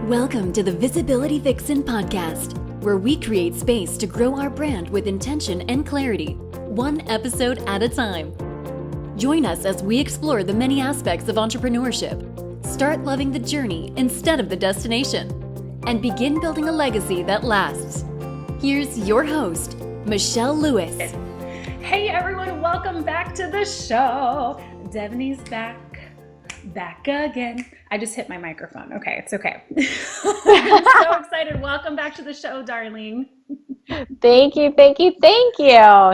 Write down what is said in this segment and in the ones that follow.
Welcome to the Visibility Vixen podcast, where we create space to grow our brand with intention and clarity, one episode at a time. Join us as we explore the many aspects of entrepreneurship, start loving the journey instead of the destination, and begin building a legacy that lasts. Here's your host, Michelle Lewis. Hey everyone, welcome back to the show. Devani's back again. I just hit my microphone. Okay, it's okay. I'm so excited. Welcome back to the show, darling. Thank you.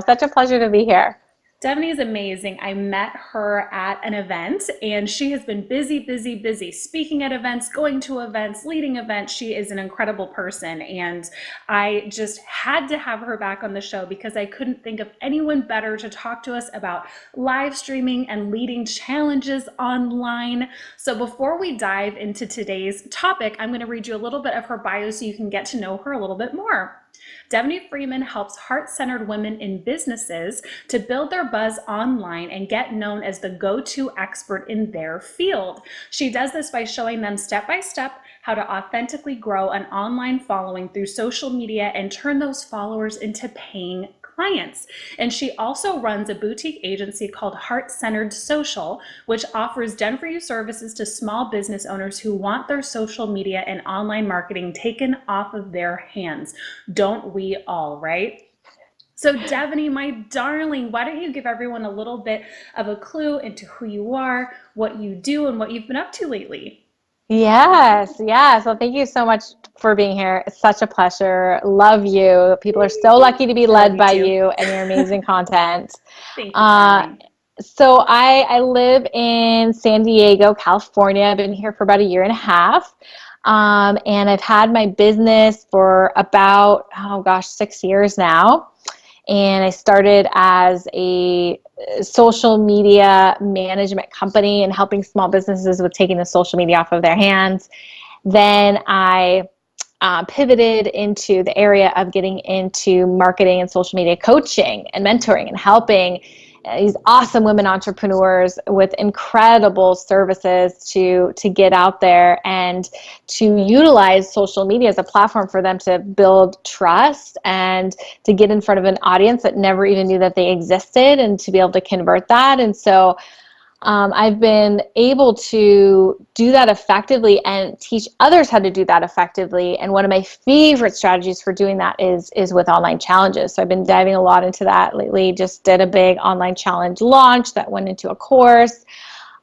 Such a pleasure to be here. Devani is amazing. I met her at an event and she has been busy speaking at events, going to events, leading events. She is an incredible person and I just had to have her back on the show because I couldn't think of anyone better to talk to us about live streaming and leading challenges online. So before we dive into today's topic, I'm going to read you a little bit of her bio so you can get to know her a little bit more. DEVANI Freeman helps heart-centered women in businesses to build their buzz online and get known as the go-to expert in their field. She does this by showing them step-by-step how to authentically grow an online following through social media and turn those followers into paying clients. And she also runs a boutique agency called Heart-Centered Social, which offers done-for-you services to small business owners who want their social media and online marketing taken off of their hands. Don't we all, right? So Devani, my darling, why don't you give everyone a little bit of a clue into who you are, what you do, and what you've been up to lately? Yes. Well, thank you so much for being here. It's such a pleasure. Love you. People are so lucky to be led by you and your amazing content. Thank you. So I live in San Diego, California. I've been here for about a year and a half. And I've had my business for about, 6 years now. And I started as a social media management company and helping small businesses with taking the social media off of their hands. Then I pivoted into the area of getting into marketing and social media coaching and mentoring and helping these awesome women entrepreneurs with incredible services to get out there and to utilize social media as a platform for them to build trust and to get in front of an audience that never even knew that they existed and to be able to convert that. And so I've been able to do that effectively and teach others how to do that effectively. And one of my favorite strategies for doing that is with online challenges. So I've been diving a lot into that lately. Just did a big online challenge launch that went into a course.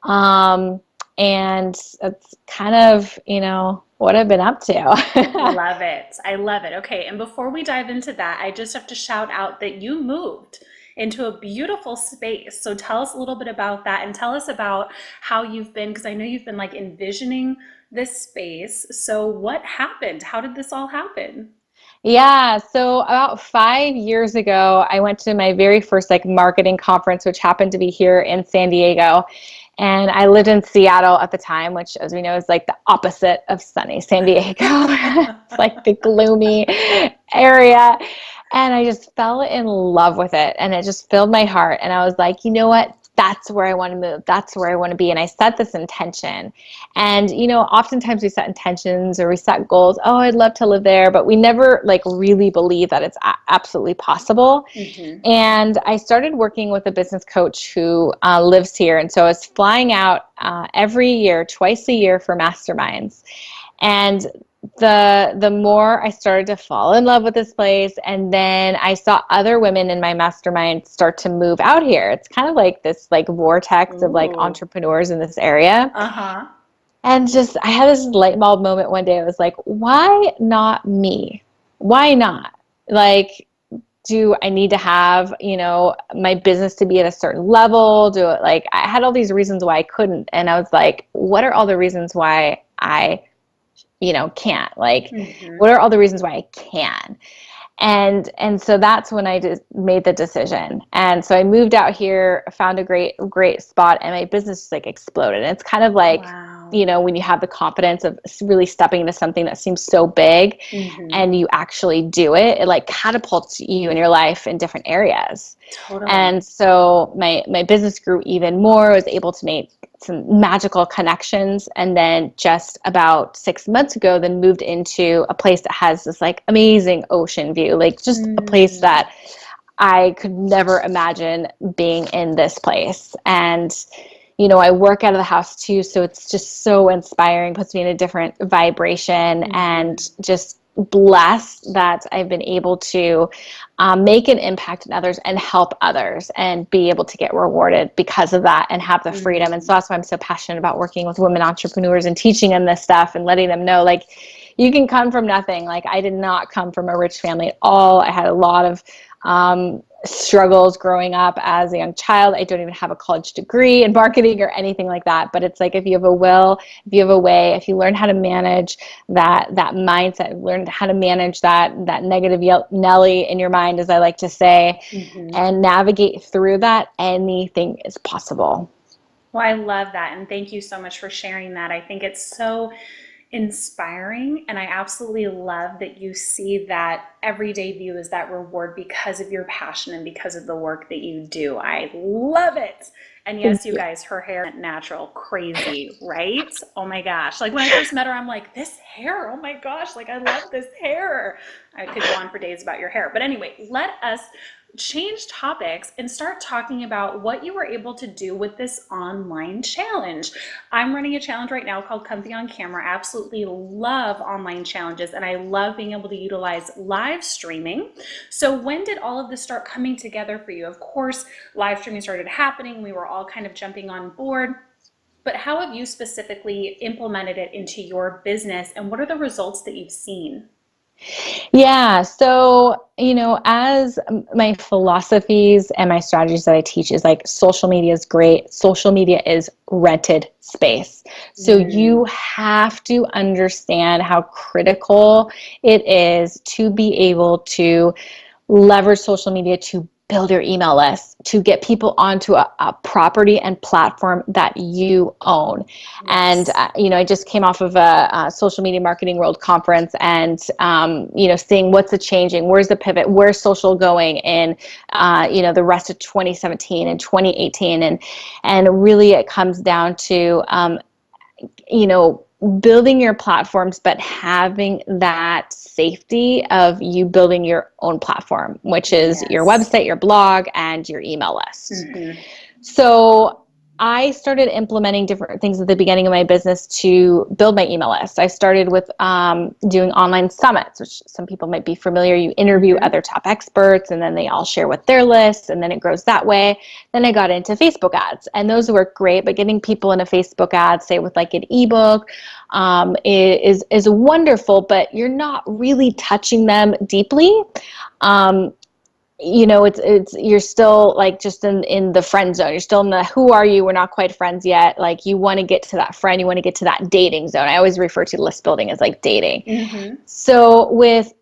And it's kind of, what I've been up to. I love it. Okay. And before we dive into that, I just have to shout out that you moved into a beautiful space. So tell us a little bit about that and tell us about how you've been, because I know you've been envisioning this space. So what happened? How did this all happen? Yeah, so about 5 years ago, I went to my very first marketing conference, which happened to be here in San Diego. And I lived in Seattle at the time, which, as we know, is the opposite of sunny San Diego. It's the gloomy area. And I just fell in love with it. And it just filled my heart. And I was like, you know what? That's where I want to move. That's where I want to be. And I set this intention. And, oftentimes we set intentions or we set goals. Oh, I'd love to live there. But we never really believe that it's absolutely possible. Mm-hmm. And I started working with a business coach who lives here. And so I was flying out every year, twice a year for masterminds. And the more I started to fall in love with this place, and then I saw other women in my mastermind start to move out here. It's kind of this vortex of entrepreneurs in this area. Uh-huh. And I had this light bulb moment one day. I was like, why not me? Why not? Do I need to have, my business to be at a certain level? I had all these reasons why I couldn't. And I was like, what are all the reasons why I can't? Mm-hmm. What are all the reasons why I can? And so that's when I just made the decision. And so I moved out here, found a great spot, and my business exploded. And it's kind of wow. you know, when you have the confidence of really stepping into something that seems so big and you actually do it, it like catapults you in your life in different areas. Totally. And so my business grew even more. I was able to make some magical connections. And then just about 6 months ago, then moved into a place that has this like amazing ocean view, like just a place that I could never imagine being in this place. And, you know, I work out of the house too. So it's just so inspiring, puts me in a different vibration, and just blessed that I've been able to make an impact in others and help others and be able to get rewarded because of that and have the freedom. And so that's why I'm so passionate about working with women entrepreneurs and teaching them this stuff and letting them know, like, you can come from nothing. Like, I did not come from a rich family at all. I had a lot of struggles growing up as a young child. I don't even have a college degree in marketing or anything like that. But it's like, if you have a will, if you have a way, if you learn how to manage that mindset, learn how to manage that negative Nelly in your mind, as I like to say, and navigate through that, anything is possible. Well, I love that. And thank you so much for sharing that. I think it's so inspiring, and I absolutely love that you see that everyday view as that reward because of your passion and because of the work that you do. I love it. And yes, you guys, her hair is natural, crazy, right? Oh my gosh. Like, when I first met her, I'm like, this hair, oh my gosh, like, I love this hair. I could go on for days about your hair. But anyway, let us change topics and start talking about what you were able to do with this online challenge. I'm running a challenge right now called Comfy on Camera. I absolutely love online challenges, and I love being able to utilize live streaming. So when did all of this start coming together for you? Of course, live streaming started happening. We were all kind of jumping on board. But how have you specifically implemented it into your business, and what are the results that you've seen? Yeah. So, you know, as my philosophies and my strategies that I teach is like, social media is great. Social media is rented space. So you have to understand how critical it is to be able to leverage social media to build your email list, to get people onto a property and platform that you own. And, you know, I just came off of a social media marketing world conference, and, you know, seeing what's the changing, where's the pivot, where's social going in, you know, the rest of 2017 and 2018. And really it comes down to, you know, building your platforms, but having that safety of you building your own platform, which is your website, your blog, and your email list. So I started implementing different things at the beginning of my business to build my email list. I started with doing online summits, which some people might be familiar. You interview other top experts, and then they all share with their lists, and then it grows that way. Then I got into Facebook ads, and those work great, but getting people in a Facebook ad, say with like an ebook, is wonderful, but you're not really touching them deeply. You know, it's you're still like just in the friend zone. You're still in the, who are you? We're not quite friends yet. Like, you want to get to that friend. You want to get to that dating zone. I always refer to list building as like dating. So with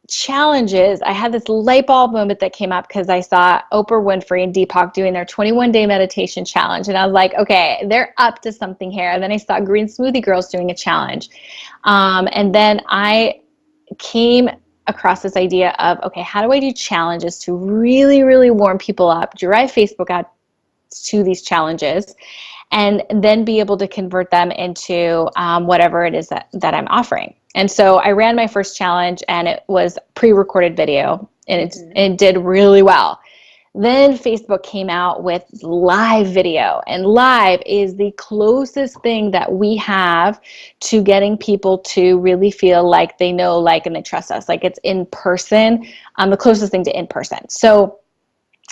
challenges, I had this light bulb moment that came up because I saw Oprah Winfrey and Deepak doing their 21-day meditation challenge. And I was like, okay, they're up to something here. And then I saw Green Smoothie Girls doing a challenge. And then I came across this idea of, okay, how do I do challenges to really, really warm people up, drive Facebook ads to these challenges, and then be able to convert them into whatever it is that I'm offering. And so I ran my first challenge, and it was pre-recorded video, and it did really well. Then Facebook came out with live video, and live is the closest thing that we have to getting people to really feel like they know, like, and they trust us. Like, it's in person, the closest thing to in person. So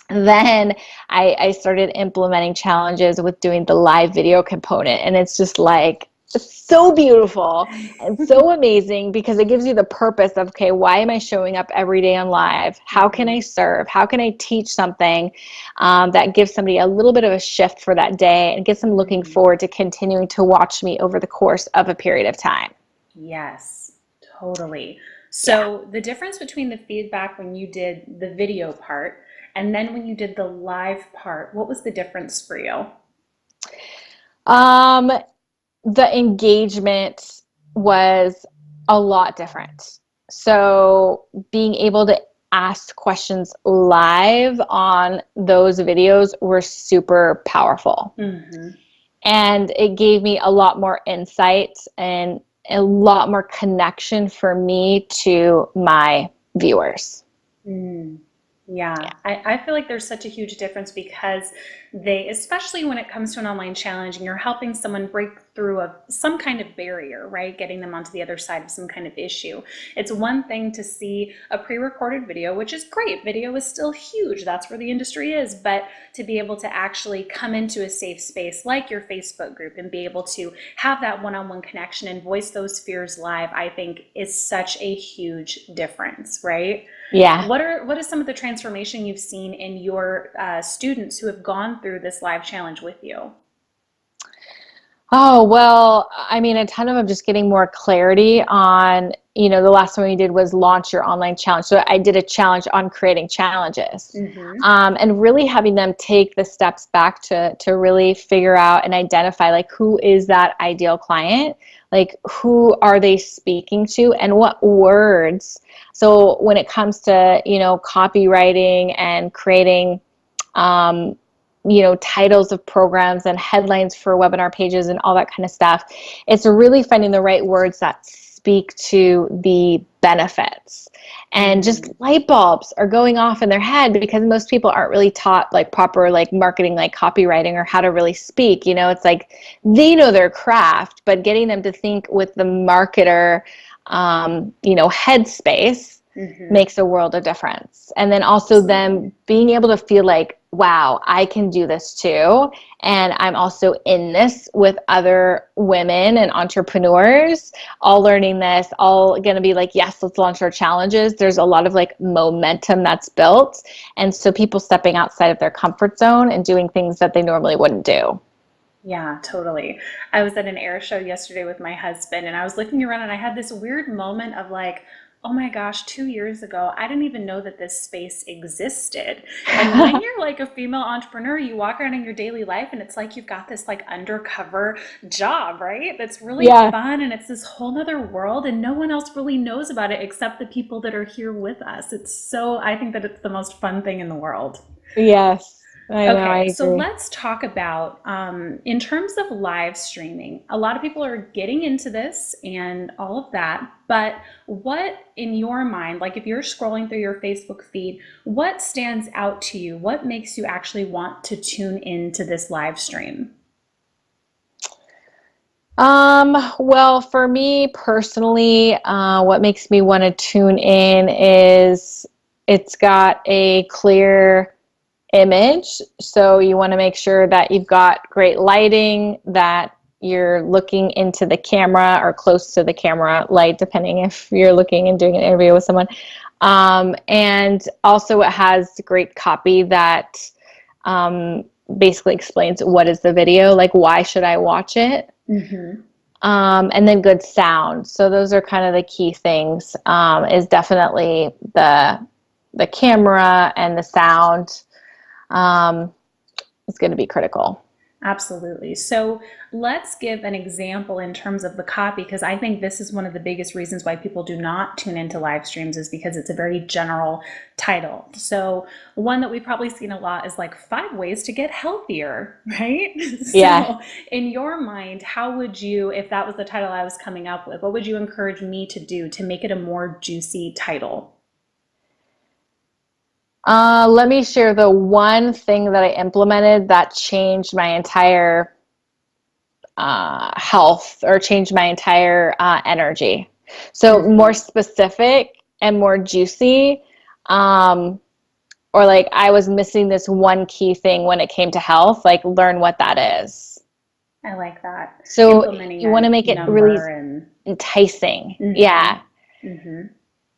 then I started implementing challenges with doing the live video component, and it's just like, so beautiful and so amazing, because it gives you the purpose of, okay, why am I showing up every day on live? How can I serve? How can I teach something that gives somebody a little bit of a shift for that day and gets them looking forward to continuing to watch me over the course of a period of time? Yes, totally. So the difference between the feedback when you did the video part and then when you did the live part, what was the difference for you? the engagement was a lot different. So being able to ask questions live on those videos were super powerful. And it gave me a lot more insight and a lot more connection for me to my viewers. Yeah, I feel like there's such a huge difference because especially when it comes to an online challenge and you're helping someone break through some kind of barrier, right? Getting them onto the other side of some kind of issue. It's one thing to see a pre-recorded video, which is great. Video is still huge. That's where the industry is. But to be able to actually come into a safe space like your Facebook group and be able to have that one-on-one connection and voice those fears live, I think is such a huge difference, right? Yeah. What is some of the transformation you've seen in your students who have gone through this live challenge with you? Oh, well, I mean, a ton of them just getting more clarity on, the last one we did was launch your online challenge. So I did a challenge on creating challenges, and really having them take the steps back to really figure out and identify, like, who is that ideal client? Like, who are they speaking to and what words? So when it comes to, copywriting and creating, titles of programs and headlines for webinar pages and all that kind of stuff, it's really finding the right words that speak to the benefits. And just light bulbs are going off in their head because most people aren't really taught like proper like marketing, like copywriting, or how to really speak. It's like they know their craft, but getting them to think with the marketer, headspace makes a world of difference. And then also them being able to feel like, wow, I can do this too. And I'm also in this with other women and entrepreneurs, all learning this, all going to be like, yes, let's launch our challenges. There's a lot of like momentum that's built. And so people stepping outside of their comfort zone and doing things that they normally wouldn't do. Yeah, totally. I was at an air show yesterday with my husband and I was looking around and I had this weird moment of like, oh my gosh, 2 years ago, I didn't even know that this space existed. And when you're like a female entrepreneur, you walk around in your daily life and it's like you've got this like undercover job, right? That's really fun and it's this whole nother world and no one else really knows about it except the people that are here with us. I think that it's the most fun thing in the world. Yes. I know, I agree. So let's talk about, in terms of live streaming, a lot of people are getting into this and all of that, but what in your mind, like if you're scrolling through your Facebook feed, what stands out to you? What makes you actually want to tune into this live stream? Well, for me personally, what makes me want to tune in is it's got a clear image. So you want to make sure that you've got great lighting, that you're looking into the camera or close to the camera light, depending if you're looking and doing an interview with someone. And also it has great copy that basically explains what is the video, like why should I watch it? And then good sound. So those are kind of the key things, is definitely the camera and the sound. Is going to be critical. Absolutely. So let's give an example in terms of the copy, because I think this is one of the biggest reasons why people do not tune into live streams is because it's a very general title. So one that we've probably seen a lot is like 5 ways to get healthier, right? Yeah. So in your mind, how would you, if that was the title I was coming up with, what would you encourage me to do to make it a more juicy title? Let me share the one thing that I implemented that changed my entire health, or changed my entire energy. So more specific and more juicy, or like I was missing this one key thing when it came to health, like learn what that is. I like that. So you want to make it really enticing. Yeah.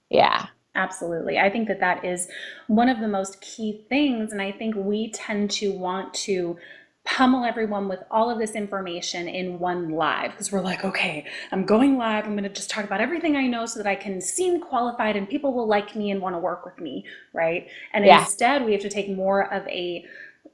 Yeah. Absolutely. I think that that is one of the most key things. And I think we tend to want to pummel everyone with all of this information in one live because we're like, okay, I'm going live. I'm going to just talk about everything I know so that I can seem qualified and people will like me and want to work with me. Right. And instead we have to take more of a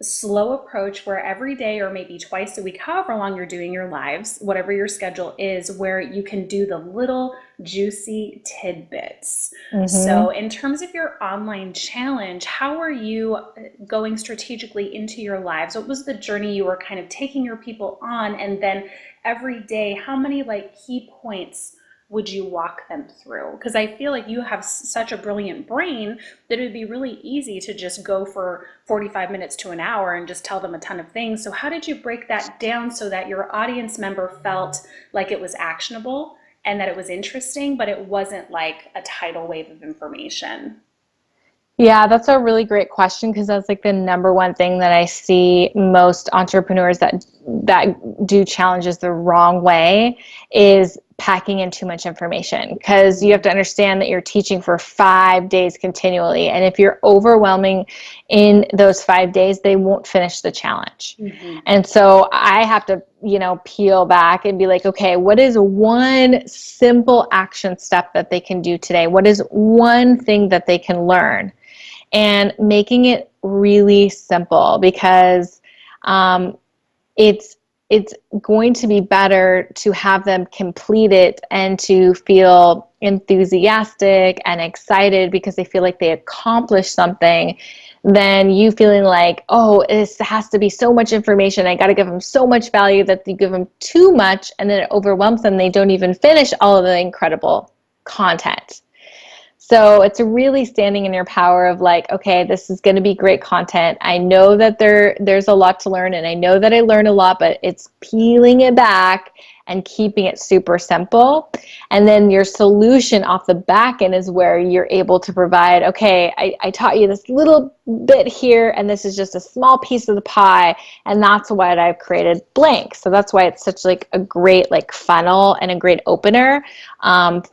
slow approach where every day or maybe twice a week, however long you're doing your lives, whatever your schedule is, where you can do the little juicy tidbits. So in terms of your online challenge, how are you going strategically into your lives? What was the journey you were kind of taking your people on? And then every day, how many like key points would you walk them through? Because I feel like you have such a brilliant brain that it would be really easy to just go for 45 minutes to an hour and just tell them a ton of things. So how did you break that down so that your audience member felt like it was actionable and that it was interesting, but it wasn't like a tidal wave of information? Yeah, that's a really great question, because that's like the number one thing that I see most entrepreneurs that do challenges the wrong way is packing in too much information, because you have to understand that you're teaching for 5 days continually, and if you're overwhelming in those 5 days, they won't finish the challenge. And so I have to, peel back and be like, okay, what is one simple action step that they can do today? What is one thing that they can learn? And making it really simple, because it's going to be better to have them complete it and to feel enthusiastic and excited because they feel like they accomplished something, than you feeling like, oh, this has to be so much information, I got to give them so much value, that you give them too much and then it overwhelms them. They don't even finish all of the incredible content. So it's really standing in your power of like, okay, this is going to be great content. I know that there's a lot to learn, and I know that I learn a lot, but it's peeling it back and keeping it super simple. And then your solution off the back end is where you're able to provide, okay, I taught you this little bit here, and this is just a small piece of the pie, and that's what I've created blank. So that's why it's such like a great like funnel and a great opener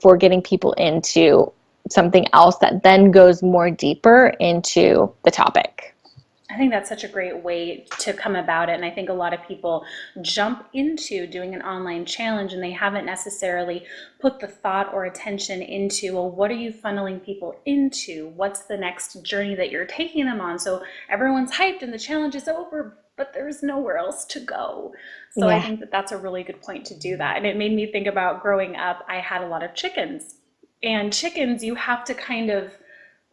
for getting people into something else that then goes more deeper into the topic. I think that's such a great way to come about it. And I think a lot of people jump into doing an online challenge and they haven't necessarily put the thought or attention into, well, what are you funneling people into? What's the next journey that you're taking them on? So everyone's hyped and the challenge is over, but there's nowhere else to go. So I think that that's a really good point to do that. And it made me think about growing up, I had a lot of chickens. And chickens, you have to kind of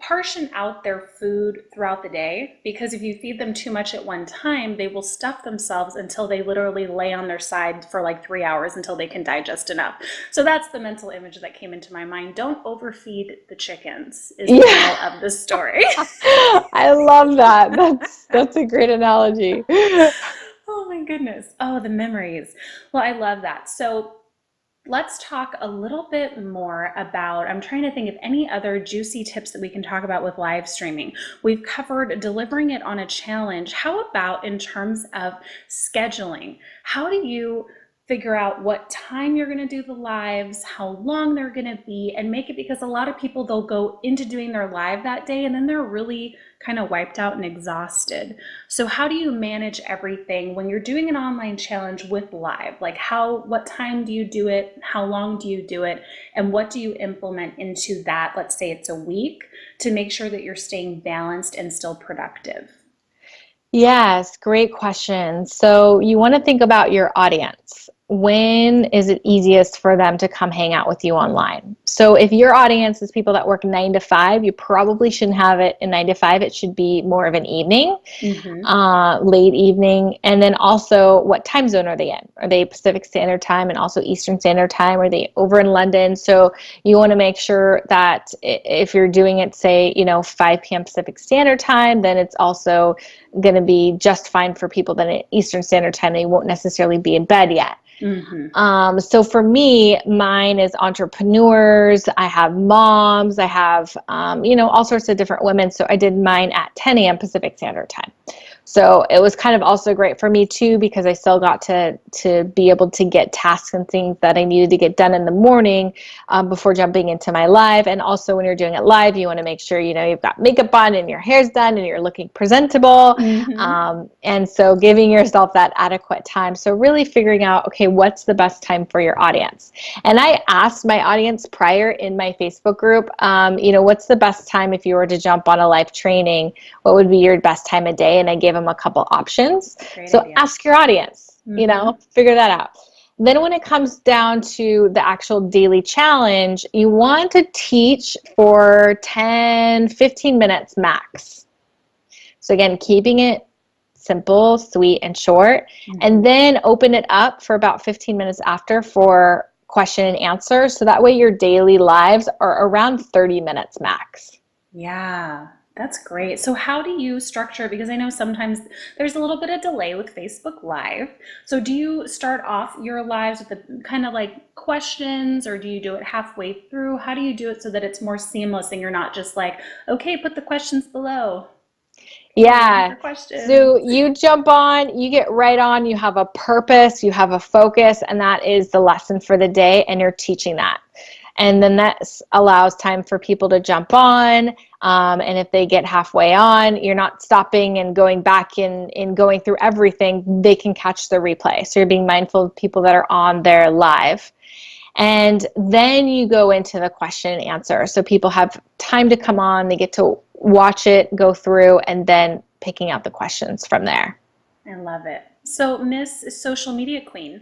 portion out their food throughout the day, because if you feed them too much at one time, they will stuff themselves until they literally lay on their side for like 3 hours until they can digest enough. So that's the mental image that came into my mind. Don't overfeed the chickens is the moral of the story. I love that. That's a great analogy. Oh my goodness. Oh, the memories. Well, I love that. So let's talk a little bit more about, I'm trying to think of any other juicy tips that we can talk about with live streaming. We've covered delivering it on a challenge. How about in terms of scheduling? How do you figure out what time you're going to do the lives, how long they're going to be, and make it, because a lot of people, they'll go into doing their live that day and then they're really kind of wiped out and exhausted. So how do you manage everything when you're doing an online challenge with live? Like what time do you do it? How long do you do it? And what do you implement into that? Let's say it's a week, to make sure that you're staying balanced and still productive. Yes, great question. So you want to think about your audience. When is it easiest for them to come hang out with you online? So if your audience is people that work 9 to 5, you probably shouldn't have it in 9 to 5. It should be more of an evening, late evening. And then also, what time zone are they in? Are they Pacific Standard Time and also Eastern Standard Time? Are they over in London? So you want to make sure that if you're doing it, say, 5 p.m. Pacific Standard Time, then it's also going to be just fine for people that at Eastern Standard Time, they won't necessarily be in bed yet. So for me, mine is entrepreneurs. I have moms. I have, all sorts of different women. So I did mine at 10 a.m. Pacific Standard Time. So it was kind of also great for me too, because I still got to be able to get tasks and things that I needed to get done in the morning before jumping into my live. And also when you're doing it live, you want to make sure, you've got makeup on and your hair's done and you're looking presentable. And so giving yourself that adequate time. So really figuring out, okay, what's the best time for your audience? And I asked my audience prior in my Facebook group, what's the best time if you were to jump on a live training? What would be your best time of day? And I gave give them a couple options. Great So idea. ask your audience, figure that out. Then when it comes down to the actual daily challenge, you want to teach for 10, 15 minutes max. So again, keeping it simple, sweet, and short, and then open it up for about 15 minutes after for question and answer. So that way your daily lives are around 30 minutes max. Yeah, that's great. So how do you structure, because I know sometimes there's a little bit of delay with Facebook Live. So do you start off your lives with the kind of like questions, or do you do it halfway through? How do you do it so that it's more seamless and you're not just like, okay, put the questions below? Yeah. So you jump on, you get right on, you have a purpose, you have a focus, and that is the lesson for the day, and you're teaching that. And then that allows time for people to jump on. And if they get halfway on, you're not stopping and going back in going through everything. They can catch the replay. So you're being mindful of people that are on there live. And then you go into the question and answer. So people have time to come on, they get to watch it, go through, and then picking out the questions from there. I love it. So Miss Social Media Queen,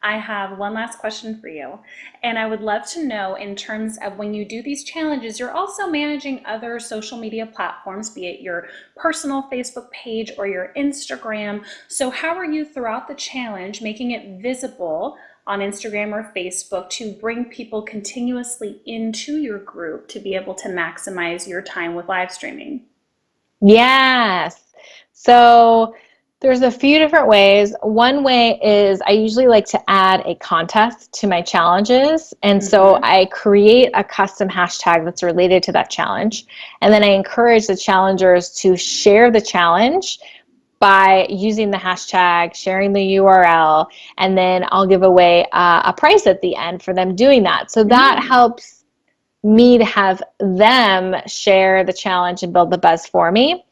I have one last question for you. And I would love to know, in terms of when you do these challenges, you're also managing other social media platforms, be it your personal Facebook page or your Instagram. So how are you throughout the challenge making it visible on Instagram or Facebook to bring people continuously into your group to be able to maximize your time with live streaming? Yes. So there's a few different ways. One way is I usually like to add a contest to my challenges. And so I create a custom hashtag that's related to that challenge. And then I encourage the challengers to share the challenge by using the hashtag, sharing the URL, and then I'll give away a prize at the end for them doing that. So that helps me to have them share the challenge and build the buzz for me.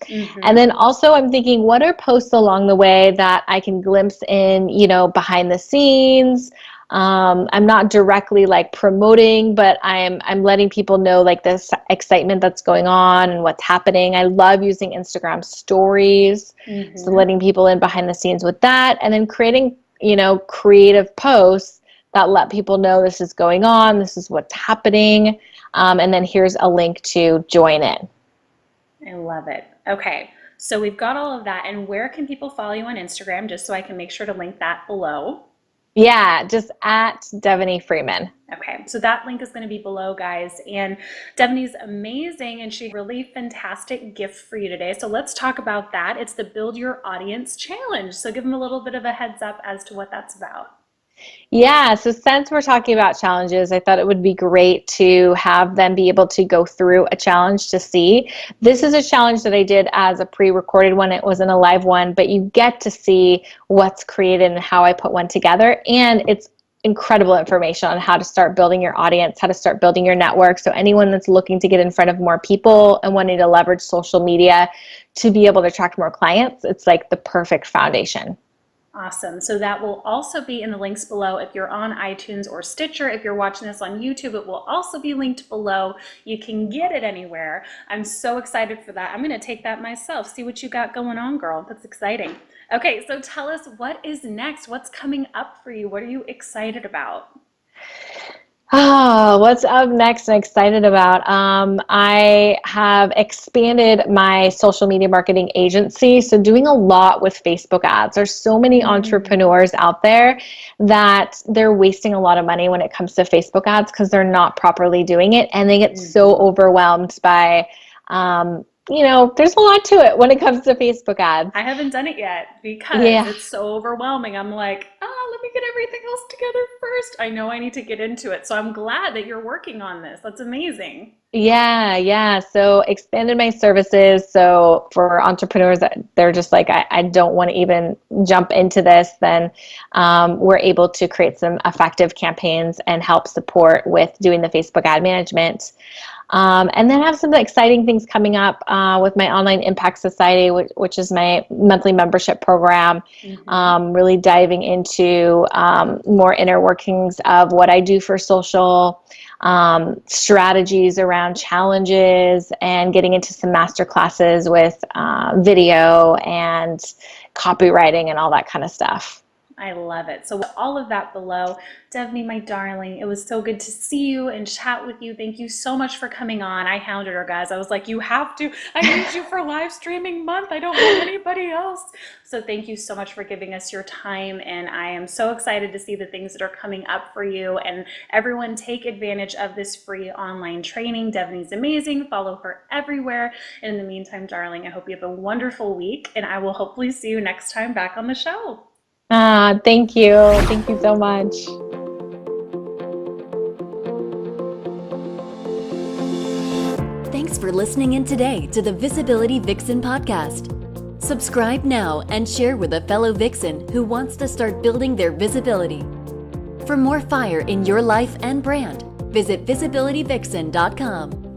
And then also I'm thinking, what are posts along the way that I can glimpse in, behind the scenes? I'm not directly like promoting, but I'm letting people know like this excitement that's going on and what's happening. I love using Instagram stories. So letting people in behind the scenes with that, and then creating, creative posts that let people know this is going on, this is what's happening. And then here's a link to join in. I love it. Okay, so we've got all of that. And where can people follow you on Instagram, just so I can make sure to link that below? Yeah, just at DEVANI Freeman. Okay, so that link is going to be below, guys. And Devani's amazing, and she really fantastic gift for you today. So let's talk about that. It's the Build Your Audience Challenge. So give them a little bit of a heads up as to what that's about. Yeah, so since we're talking about challenges, I thought it would be great to have them be able to go through a challenge to see. This is a challenge that I did as a pre-recorded one. It wasn't a live one, but you get to see what's created and how I put one together. And it's incredible information on how to start building your audience, how to start building your network. So anyone that's looking to get in front of more people and wanting to leverage social media to be able to attract more clients, it's like the perfect foundation. Awesome. So that will also be in the links below. If you're on iTunes or Stitcher, if you're watching this on YouTube, it will also be linked below. You can get it anywhere. I'm so excited for that. I'm going to take that myself. See what you got going on, girl. That's exciting. Okay, so tell us, what is next? What's coming up for you? What are you excited about? Oh, what's up next? I'm excited about. I have expanded my social media marketing agency, so doing a lot with Facebook ads. There's so many entrepreneurs out there that they're wasting a lot of money when it comes to Facebook ads because they're not properly doing it, and they get so overwhelmed by there's a lot to it when it comes to Facebook ads. I haven't done it yet because it's so overwhelming. I'm like, let me get everything else together first. I know I need to get into it. So I'm glad that you're working on this. That's amazing. Yeah. So expanded my services. So for entrepreneurs that they're just like, I don't want to even jump into this, then we're able to create some effective campaigns and help support with doing the Facebook ad management. And then have some exciting things coming up with my Online Impact Society, which is my monthly membership program, really diving into more inner workings of what I do for social, strategies around challenges, and getting into some master classes with video and copywriting and all that kind of stuff. I love it. So all of that below. Devani, my darling, it was so good to see you and chat with you. Thank you so much for coming on. I hounded her, guys. I was like, you have to. I need you for live streaming month. I don't have anybody else. So thank you so much for giving us your time. And I am so excited to see the things that are coming up for you. And everyone, take advantage of this free online training. Devani's amazing. Follow her everywhere. And in the meantime, darling, I hope you have a wonderful week. And I will hopefully see you next time back on the show. Thank you. Thank you so much. Thanks for listening in today to the Visibility Vixen podcast. Subscribe now and share with a fellow Vixen who wants to start building their visibility. For more fire in your life and brand, visit visibilityvixen.com.